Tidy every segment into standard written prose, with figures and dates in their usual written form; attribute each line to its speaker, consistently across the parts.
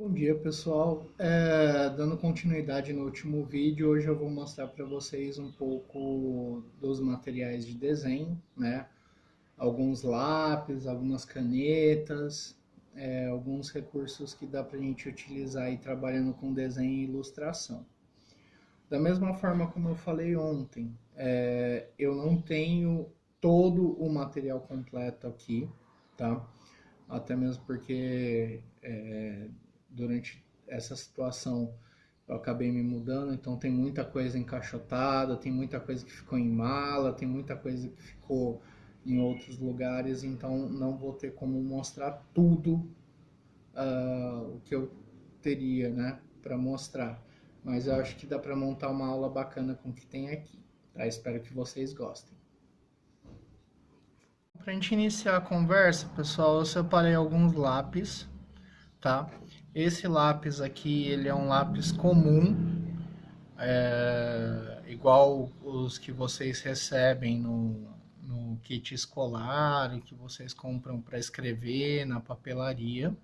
Speaker 1: Bom dia, pessoal. Dando continuidade no último vídeo, hoje eu vou mostrar para vocês um pouco dos materiais de desenho, né? Alguns lápis, algumas canetas, alguns recursos que dá para a gente utilizar aí trabalhando com desenho e ilustração. Da mesma forma como eu falei ontem, eu não tenho todo o material completo aqui, tá? Até mesmo porque durante essa situação eu acabei me mudando, então tem muita coisa encaixotada, tem muita coisa que ficou em mala, tem muita coisa que ficou em outros lugares, então não vou ter como mostrar tudo o que eu teria, né, para mostrar. Mas eu acho que dá para montar uma aula bacana com o que tem aqui, tá? Espero que vocês gostem. Para a gente iniciar a conversa, pessoal, eu separei alguns lápis, tá? Esse lápis aqui, ele é um lápis comum, igual os que vocês recebem no kit escolar e que vocês compram para escrever na papelaria,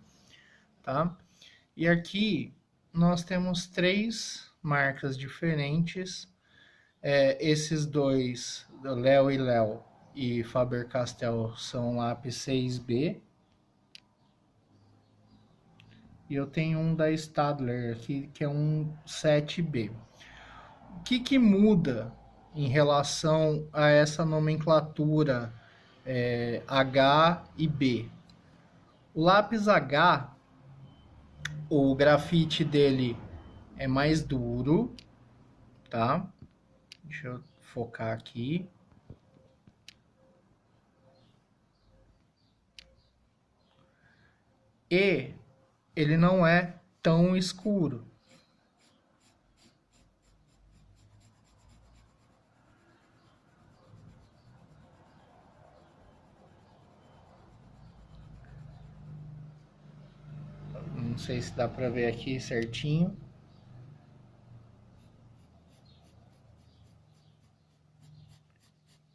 Speaker 1: tá? E aqui nós temos três marcas diferentes. Esses dois, Léo e Léo e Faber-Castell, são lápis 6B. E eu tenho um da Staedtler aqui, que é um 7B. O que muda em relação a essa nomenclatura H e B? O lápis H, o grafite dele é mais duro, tá? Deixa eu focar aqui. E ele não é tão escuro. Não sei se dá para ver aqui certinho.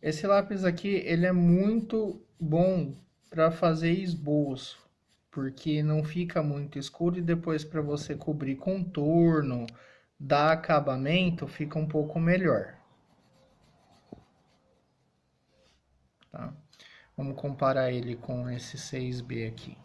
Speaker 1: Esse lápis aqui, ele é muito bom para fazer esboço, porque não fica muito escuro e depois para você cobrir contorno, dar acabamento, fica um pouco melhor, tá? Vamos comparar ele com esse 6B aqui.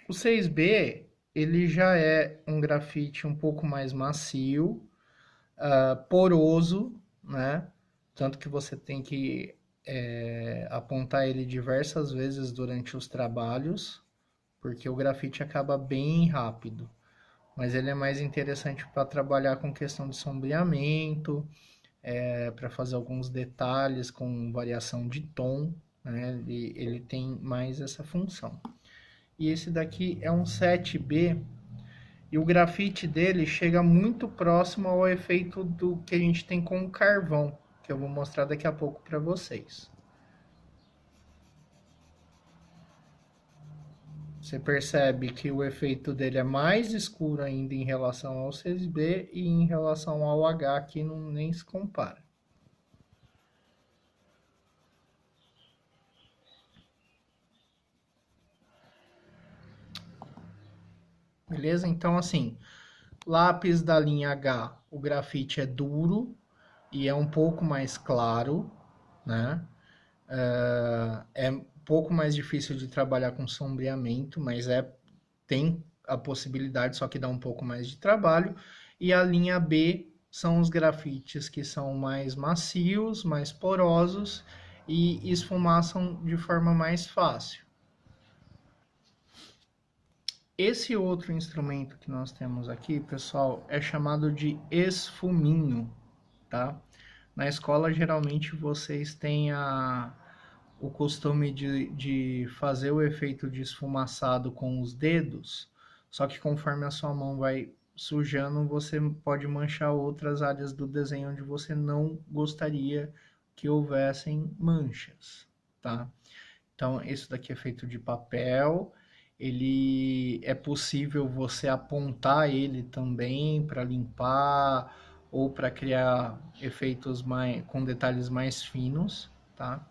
Speaker 1: O 6B, ele já é um grafite um pouco mais macio, poroso, né? Tanto que você tem que apontar ele diversas vezes durante os trabalhos, porque o grafite acaba bem rápido. Mas ele é mais interessante para trabalhar com questão de sombreamento, para fazer alguns detalhes com variação de tom, né? Ele tem mais essa função. E esse daqui é um 7B, e o grafite dele chega muito próximo ao efeito do que a gente tem com o carvão, que eu vou mostrar daqui a pouco para vocês. Você percebe que o efeito dele é mais escuro ainda em relação ao 6B e em relação ao H, que não, nem se compara. Beleza? Então, assim, lápis da linha H, o grafite é duro e é um pouco mais claro, né? É um pouco mais difícil de trabalhar com sombreamento, mas tem a possibilidade, só que dá um pouco mais de trabalho. E a linha B são os grafites que são mais macios, mais porosos e esfumaçam de forma mais fácil. Esse outro instrumento que nós temos aqui, pessoal, é chamado de esfuminho, tá? Na escola, geralmente, vocês têm o costume de fazer o efeito de esfumaçado com os dedos, só que conforme a sua mão vai sujando, você pode manchar outras áreas do desenho onde você não gostaria que houvessem manchas, tá? Então, isso daqui é feito de papel ele é possível você apontar ele também para limpar ou para criar efeitos com detalhes mais finos, tá?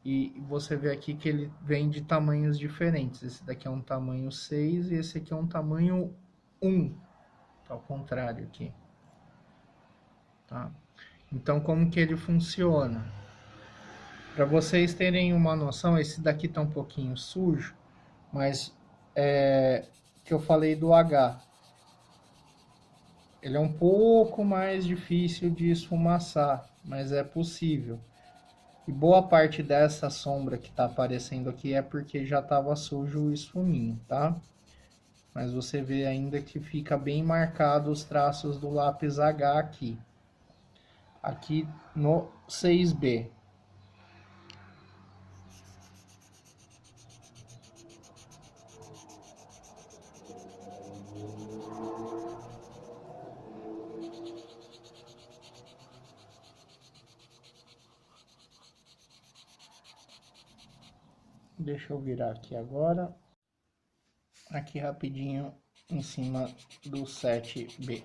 Speaker 1: E você vê aqui que ele vem de tamanhos diferentes. Esse daqui é um tamanho 6 e esse aqui é um tamanho 1. Tá ao contrário aqui. Tá? Então, como que ele funciona? Para vocês terem uma noção, esse daqui tá um pouquinho sujo, mas que eu falei do H. Ele é um pouco mais difícil de esfumaçar, mas é possível. E boa parte dessa sombra que está aparecendo aqui é porque já estava sujo o esfuminho, tá? Mas você vê ainda que fica bem marcado os traços do lápis H aqui. Aqui no 6B. Deixa eu virar aqui agora. Aqui rapidinho em cima do 7B.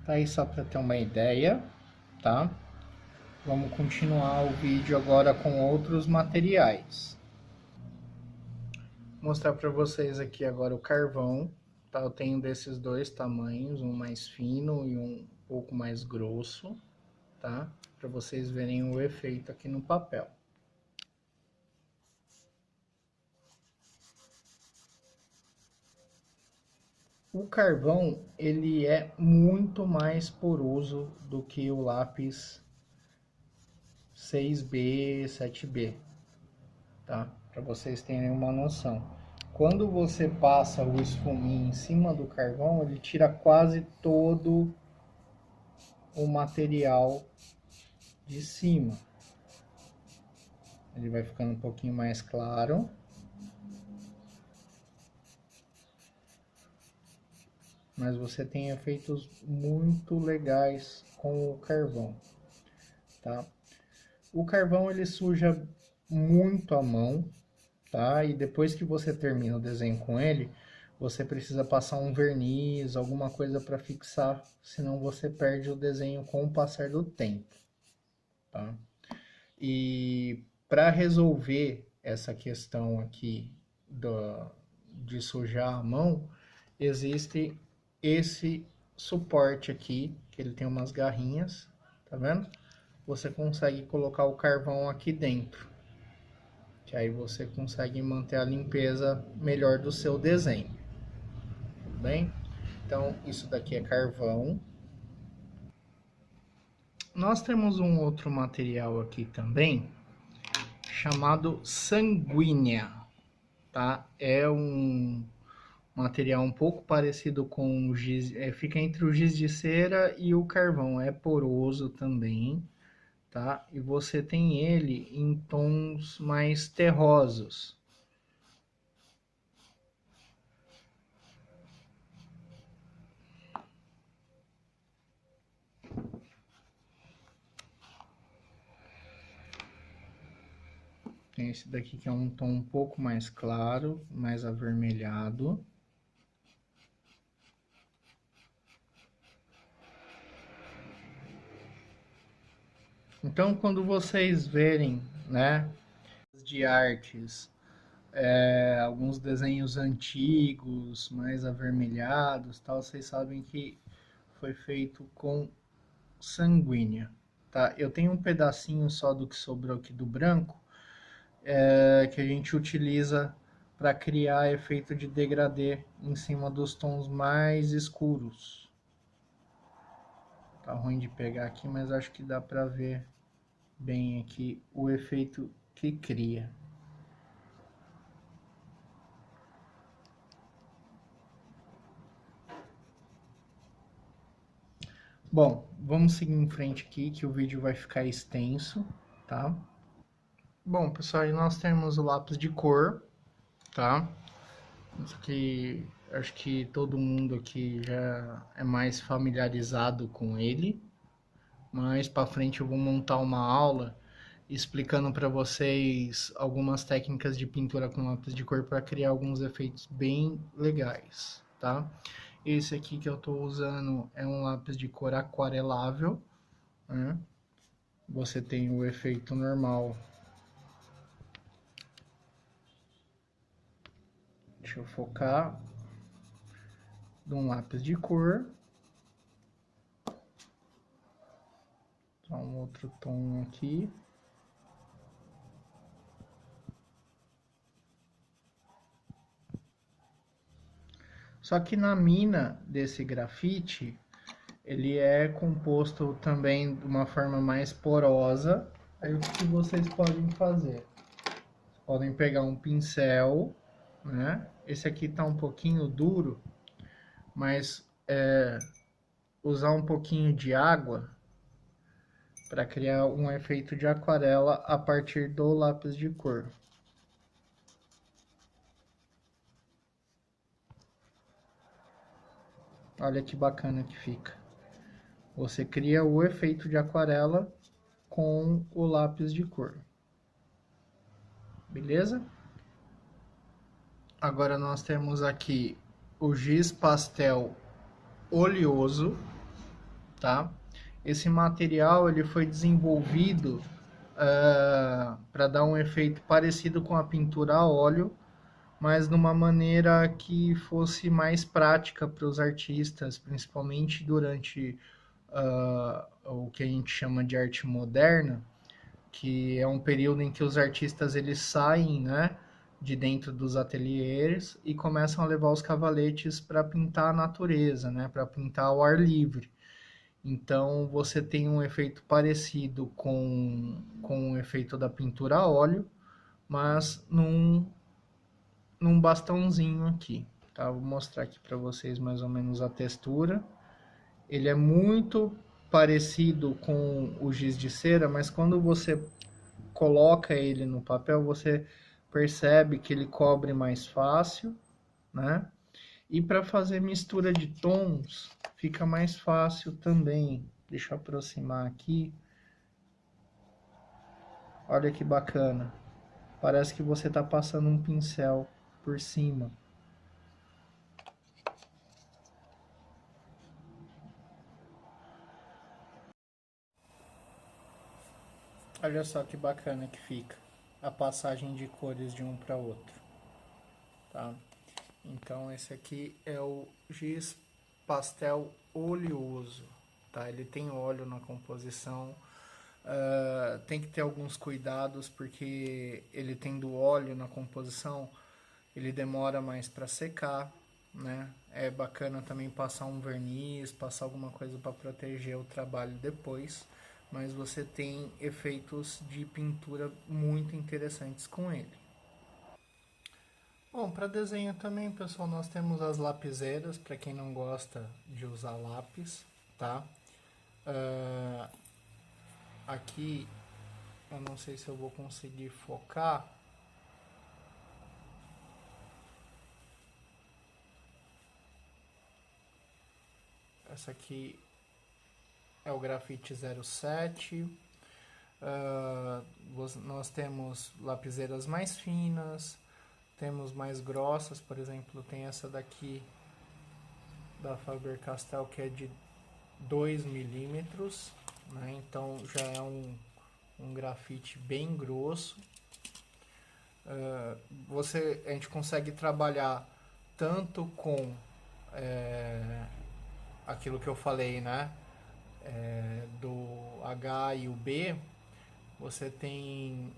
Speaker 1: Tá aí só para ter uma ideia, tá? Vamos continuar o vídeo agora com outros materiais. Vou mostrar para vocês aqui agora o carvão, tá? Eu tenho desses dois tamanhos, um mais fino e um pouco mais grosso, tá? Para vocês verem o efeito aqui no papel. O carvão, ele é muito mais poroso do que o lápis 6B, 7B, tá? Para vocês terem uma noção. Quando você passa o esfuminho em cima do carvão, ele tira quase todo o material de cima. Ele vai ficando um pouquinho mais claro. Mas você tem efeitos muito legais com o carvão, tá? O carvão ele suja muito a mão, tá? E depois que você termina o desenho com ele, você precisa passar um verniz, alguma coisa para fixar, senão você perde o desenho com o passar do tempo, tá? E para resolver essa questão aqui de sujar a mão, existe esse suporte aqui, que ele tem umas garrinhas, tá vendo? Você consegue colocar o carvão aqui dentro, que aí você consegue manter a limpeza melhor do seu desenho, tudo bem? Então, isso daqui é carvão. Nós temos um outro material aqui também, chamado sanguínea, tá? É um material um pouco parecido com o giz, fica entre o giz de cera e o carvão, é poroso também, tá? E você tem ele em tons mais terrosos. Tem esse daqui que é um tom um pouco mais claro, mais avermelhado. Então, quando vocês verem, né, de artes, alguns desenhos antigos, mais avermelhados, tal, vocês sabem que foi feito com sanguínea, tá? Eu tenho um pedacinho só do que sobrou aqui do branco, que a gente utiliza para criar efeito de degradê em cima dos tons mais escuros. Tá ruim de pegar aqui, mas acho que dá para ver bem aqui o efeito que cria. Bom, vamos seguir em frente aqui que o vídeo vai ficar extenso, tá? Bom, pessoal, aí nós temos o lápis de cor, tá? Isso aqui, acho que todo mundo aqui já é mais familiarizado com ele. Mais para frente eu vou montar uma aula explicando para vocês algumas técnicas de pintura com lápis de cor para criar alguns efeitos bem legais, tá? Esse aqui que eu estou usando é um lápis de cor aquarelável, né? Você tem o efeito normal. Deixa eu focar. De um lápis de cor. Só um outro tom aqui. Só que na mina desse grafite, ele é composto também de uma forma mais porosa. Aí o que vocês podem fazer? Podem pegar um pincel, né? Esse aqui tá um pouquinho duro, mas usar um pouquinho de água para criar um efeito de aquarela a partir do lápis de cor. Olha que bacana que fica. Você cria o efeito de aquarela com o lápis de cor. Beleza? Agora nós temos aqui o giz pastel oleoso, tá? Esse material ele foi desenvolvido para dar um efeito parecido com a pintura a óleo, mas de uma maneira que fosse mais prática para os artistas, principalmente durante o que a gente chama de arte moderna, que é um período em que os artistas eles saem, né, de dentro dos ateliês e começam a levar os cavaletes para pintar a natureza, né, para pintar ao ar livre. Então você tem um efeito parecido com o efeito da pintura a óleo, mas num bastãozinho aqui. Tá? Vou mostrar aqui para vocês mais ou menos a textura. Ele é muito parecido com o giz de cera, mas quando você coloca ele no papel, você percebe que ele cobre mais fácil, né? E para fazer mistura de tons, fica mais fácil também. Deixa eu aproximar aqui. Olha que bacana. Parece que você está passando um pincel por cima. Olha só que bacana que fica a passagem de cores de um para outro, tá? Então esse aqui é o giz pastel oleoso, tá? Ele tem óleo na composição. Tem que ter alguns cuidados porque ele tendo óleo na composição, ele demora mais para secar, né? É bacana também passar um verniz, passar alguma coisa para proteger o trabalho depois, mas você tem efeitos de pintura muito interessantes com ele. Bom, para desenho também, pessoal, nós temos as lapiseiras, para quem não gosta de usar lápis, tá? Aqui, eu não sei se eu vou conseguir focar. Essa aqui é o grafite 07. Nós temos lapiseiras mais finas, temos mais grossas, por exemplo, tem essa daqui da Faber-Castell que é de 2 milímetros, né? Então já é um grafite bem grosso. A gente consegue trabalhar tanto com aquilo que eu falei, né? Do H e o B, você tem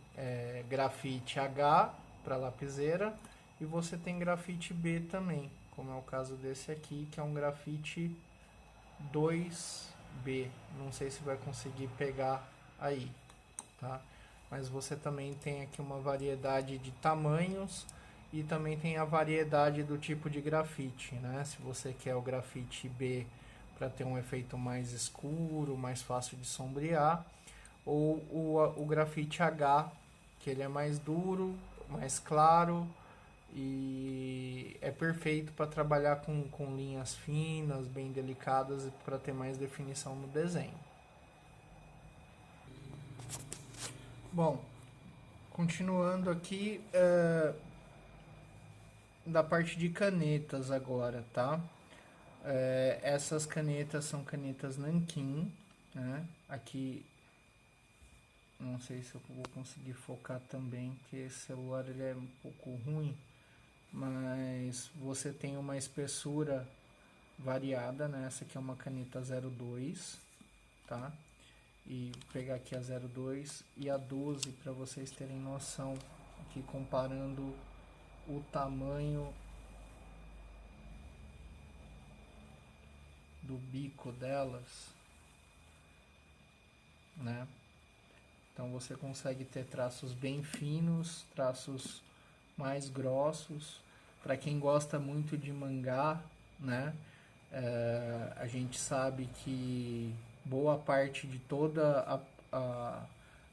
Speaker 1: grafite H para lapiseira e você tem grafite B também, como é o caso desse aqui, que é um grafite 2B. Não sei se vai conseguir pegar aí, tá? Mas você também tem aqui uma variedade de tamanhos e também tem a variedade do tipo de grafite, né? Se você quer o grafite B para ter um efeito mais escuro, mais fácil de sombrear, ou o grafite H, que ele é mais duro, mais claro e é perfeito para trabalhar com linhas finas, bem delicadas, para ter mais definição no desenho. Bom, continuando aqui da parte de canetas agora, tá? Essas canetas são canetas Nankin, né? Aqui, não sei se eu vou conseguir focar também, porque esse celular ele é um pouco ruim, mas você tem uma espessura variada, né? Essa aqui é uma caneta 02, tá? E vou pegar aqui a 02 e a 12 para vocês terem noção, aqui comparando o tamanho do bico delas, né? Então você consegue ter traços bem finos, traços mais grossos. Para quem gosta muito de mangá, né? A gente sabe que boa parte de toda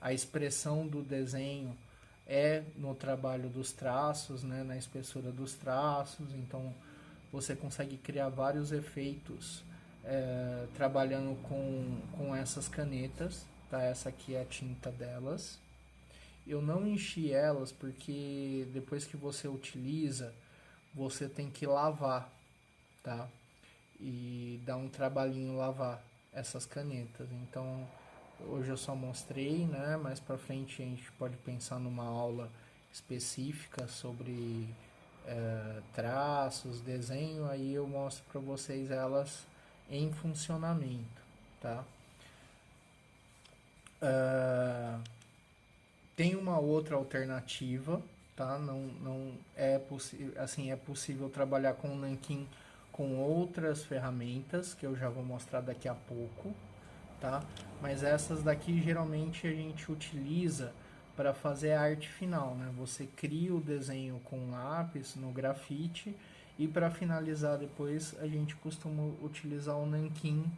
Speaker 1: a expressão do desenho é no trabalho dos traços, né? Na espessura dos traços. Então você consegue criar vários efeitos trabalhando com essas canetas, tá? Essa aqui é a tinta delas. Eu não enchi elas porque depois que você utiliza, você tem que lavar, tá? E dá um trabalhinho lavar essas canetas. Então, hoje eu só mostrei, né? Mais pra frente a gente pode pensar numa aula específica sobre traços, desenho, aí eu mostro para vocês elas em funcionamento, tá? Tem uma outra alternativa, tá? Não é possível, assim, é possível trabalhar com o nanquim com outras ferramentas que eu já vou mostrar daqui a pouco, tá? Mas essas daqui geralmente a gente utiliza para fazer a arte final, né? Você cria o desenho com lápis no grafite e para finalizar depois a gente costuma utilizar o nanquim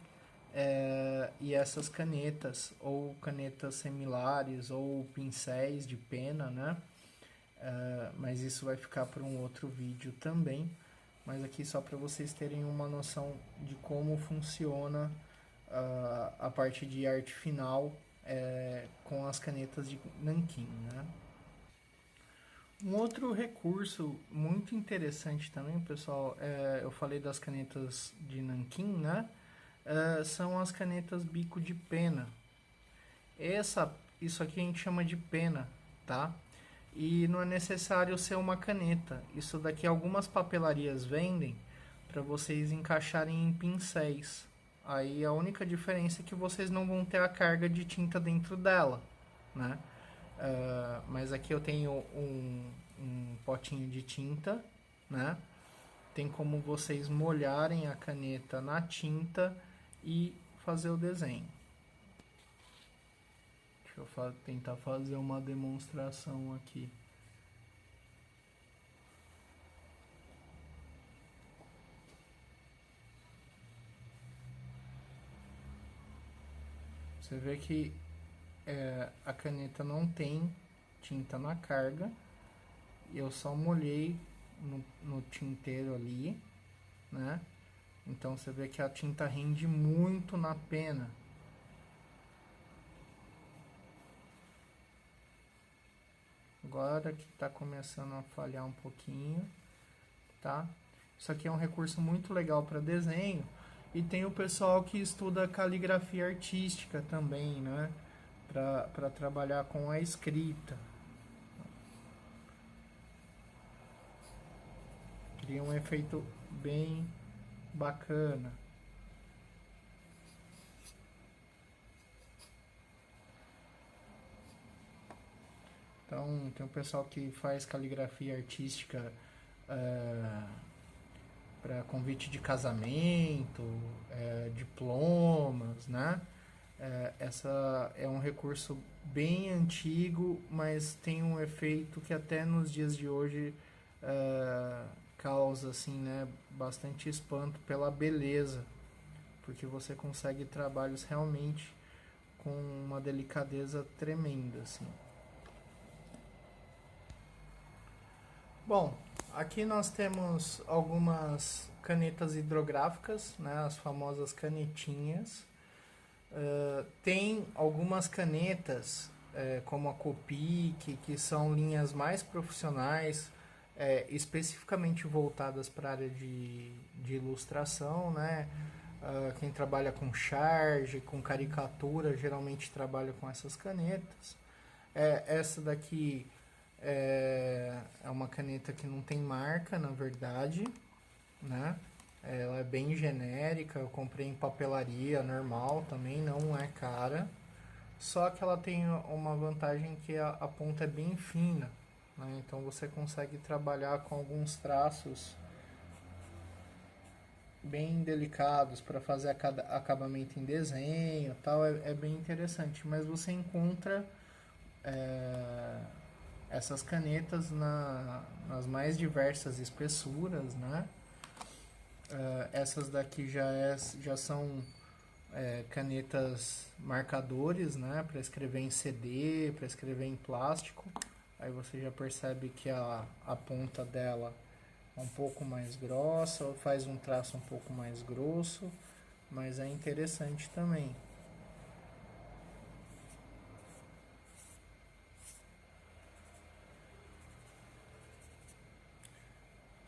Speaker 1: e essas canetas ou canetas similares ou pincéis de pena, né? Mas isso vai ficar para um outro vídeo também. Mas aqui só para vocês terem uma noção de como funciona a parte de arte final com as canetas de nanquim, né? Um outro recurso muito interessante também, pessoal, eu falei das canetas de nanquim, né? São as canetas bico de pena. Isso aqui a gente chama de pena, tá? E não é necessário ser uma caneta. Isso daqui algumas papelarias vendem para vocês encaixarem em pincéis. Aí a única diferença é que vocês não vão ter a carga de tinta dentro dela, né? Mas aqui eu tenho um potinho de tinta, né? Tem como vocês molharem a caneta na tinta e fazer o desenho. Deixa eu tentar fazer uma demonstração aqui. Você vê que a caneta não tem tinta na carga. Eu só molhei no tinteiro ali, né? Então você vê que a tinta rende muito na pena. Agora que está começando a falhar um pouquinho, tá? Isso aqui é um recurso muito legal para desenho. E tem o pessoal que estuda caligrafia artística também, né? Para trabalhar com a escrita. Cria um efeito bem bacana. Então, tem um pessoal que faz caligrafia artística para convite de casamento, diplomas, né? Essa é um recurso bem antigo, mas tem um efeito que até nos dias de hoje causa assim, né, bastante espanto pela beleza porque você consegue trabalhos realmente com uma delicadeza tremenda, assim. Bom, aqui nós temos algumas canetas hidrográficas, né, as famosas canetinhas. Tem algumas canetas, como a Copic, que são linhas mais profissionais, especificamente voltadas para a área de ilustração, né? Quem trabalha com charge, com caricatura, geralmente trabalha com essas canetas. Essa daqui é uma caneta que não tem marca, na verdade, né? Ela é bem genérica, eu comprei em papelaria normal também, não é cara. Só que ela tem uma vantagem que a ponta é bem fina, né? Então você consegue trabalhar com alguns traços bem delicados para fazer acabamento em desenho, tal, é bem interessante. Mas você encontra é, essas canetas nas mais diversas espessuras, né? Essas daqui já são canetas marcadores, né? Para escrever em CD, para escrever em plástico. Aí você já percebe que a ponta dela é um pouco mais grossa, ou faz um traço um pouco mais grosso, mas é interessante também.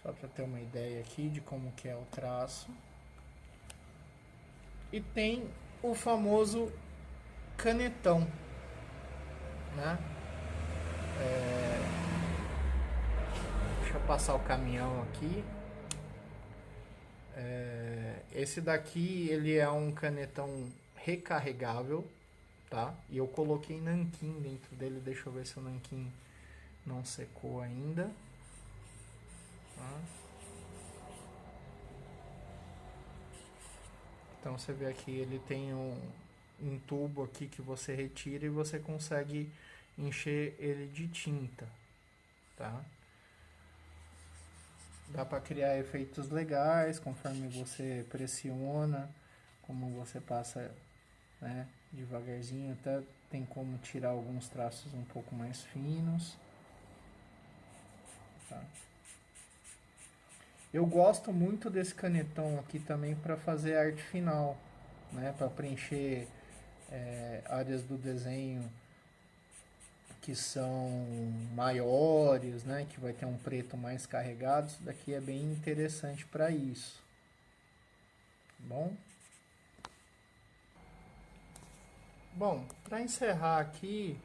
Speaker 1: Só para ter uma ideia aqui de como que é o traço. E tem o famoso canetão, né? Deixa eu passar o caminhão aqui. Esse daqui ele é um canetão recarregável, tá? E eu coloquei nanquim dentro dele. Deixa eu ver se o nanquim não secou ainda. Tá? Então você vê aqui, ele tem um tubo aqui que você retira e você consegue encher ele de tinta, tá? Dá para criar efeitos legais conforme você pressiona, como você passa, né, devagarzinho, até tem como tirar alguns traços um pouco mais finos, tá? Eu gosto muito desse canetão aqui também para fazer arte final, né, para preencher áreas do desenho que são maiores, né, que vai ter um preto mais carregado. Isso daqui é bem interessante para isso. Bom? Bom, para encerrar aqui,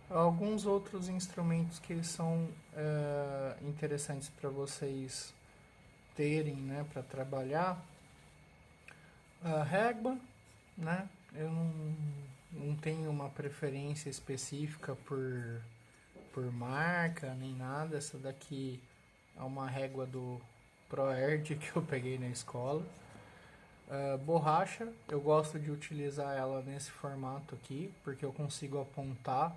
Speaker 1: alguns outros instrumentos que são interessantes para vocês terem, né, para trabalhar. A régua, né? Eu não tenho uma preferência específica por marca nem nada. Essa daqui é uma régua do ProErd que eu peguei na escola. Borracha, eu gosto de utilizar ela nesse formato aqui, porque eu consigo apontar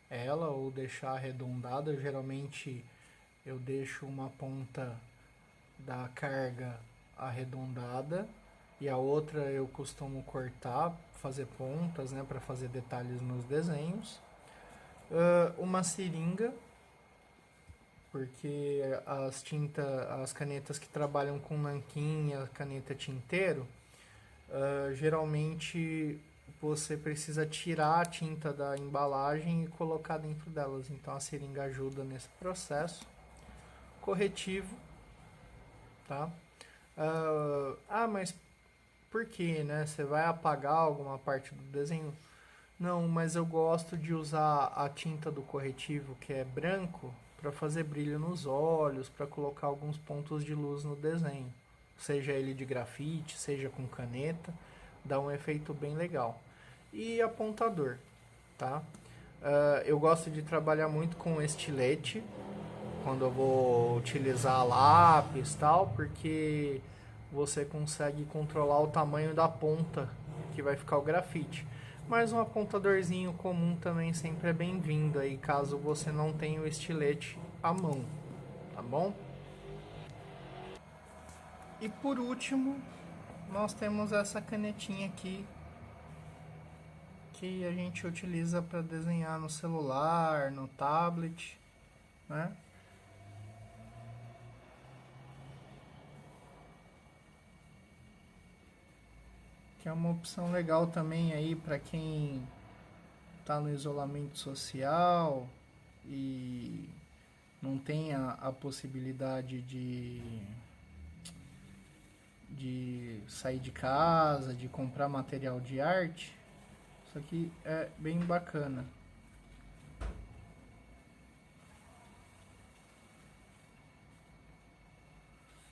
Speaker 1: ela ou deixar arredondada. Geralmente eu deixo uma ponta da carga arredondada e a outra eu costumo cortar, fazer pontas, né, para fazer detalhes nos desenhos. Uma seringa, porque as canetas que trabalham com nanquim, a caneta tinteiro, geralmente você precisa tirar a tinta da embalagem e colocar dentro delas. Então a seringa ajuda nesse processo. Corretivo, tá? Mas por que, né? Você vai apagar alguma parte do desenho? Não, mas eu gosto de usar a tinta do corretivo, que é branco, para fazer brilho nos olhos, para colocar alguns pontos de luz no desenho. Seja ele de grafite, seja com caneta, dá um efeito bem legal. E apontador, tá? Eu gosto de trabalhar muito com estilete, quando eu vou utilizar lápis e tal, porque você consegue controlar o tamanho da ponta que vai ficar o grafite. Mas um apontadorzinho comum também sempre é bem-vindo aí, caso você não tenha o estilete à mão, tá bom? E por último, nós temos essa canetinha aqui que a gente utiliza para desenhar no celular, no tablet, né? Que é uma opção legal também aí para quem está no isolamento social e não tem a possibilidade de sair de casa, de comprar material de arte. Isso aqui é bem bacana.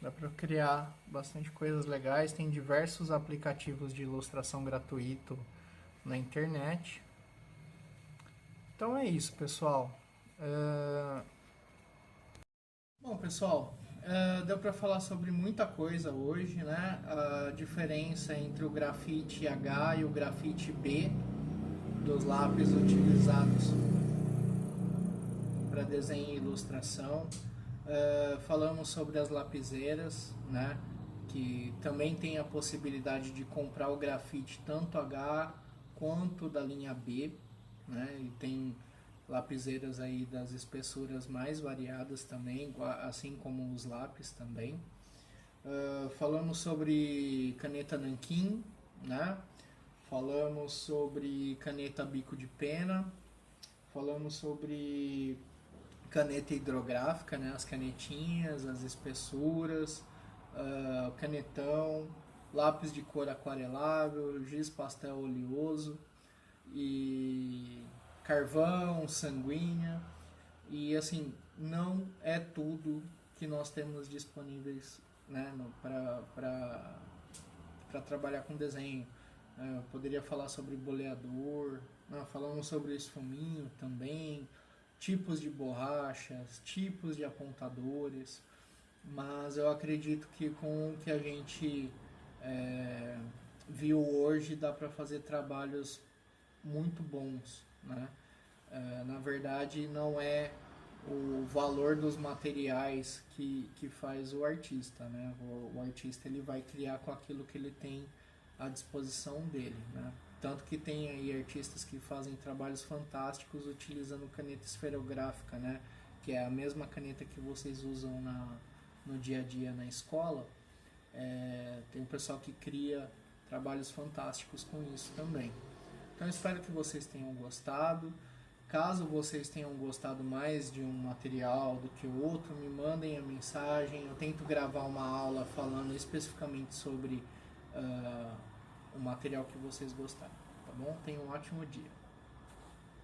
Speaker 1: Dá para criar bastante coisas legais. Tem diversos aplicativos de ilustração gratuito na internet. Então é isso, pessoal. Bom, pessoal, deu para falar sobre muita coisa hoje, né? A diferença entre o grafite H e o grafite B dos lápis utilizados para desenho e ilustração. Falamos sobre as lapiseiras, né? Que também tem a possibilidade de comprar o grafite tanto H quanto da linha B, né? E tem lapiseiras aí das espessuras mais variadas também, assim como os lápis também. Falamos sobre caneta nanquim, né? Falamos sobre caneta bico de pena, falamos sobre caneta hidrográfica, né? As canetinhas, as espessuras, canetão, lápis de cor aquarelável, giz pastel oleoso e carvão, sanguínea. E assim, não é tudo que nós temos disponíveis, né, para trabalhar com desenho. Eu poderia falar sobre boleador, falamos sobre esfuminho também, tipos de borrachas, tipos de apontadores, mas eu acredito que com o que a gente viu hoje dá para fazer trabalhos muito bons, né? Na verdade, não é o valor dos materiais que faz o artista, né? O artista ele vai criar com aquilo que ele tem à disposição dele, né? Tanto que tem aí artistas que fazem trabalhos fantásticos utilizando caneta esferográfica, né? Que é a mesma caneta que vocês usam no dia a dia na escola. Tem um pessoal que cria trabalhos fantásticos com isso também. Então espero que vocês tenham gostado. Caso vocês tenham gostado mais de um material do que o outro, me mandem a mensagem. Eu tento gravar uma aula falando especificamente sobre o material que vocês gostaram, tá bom? Tenham um ótimo dia.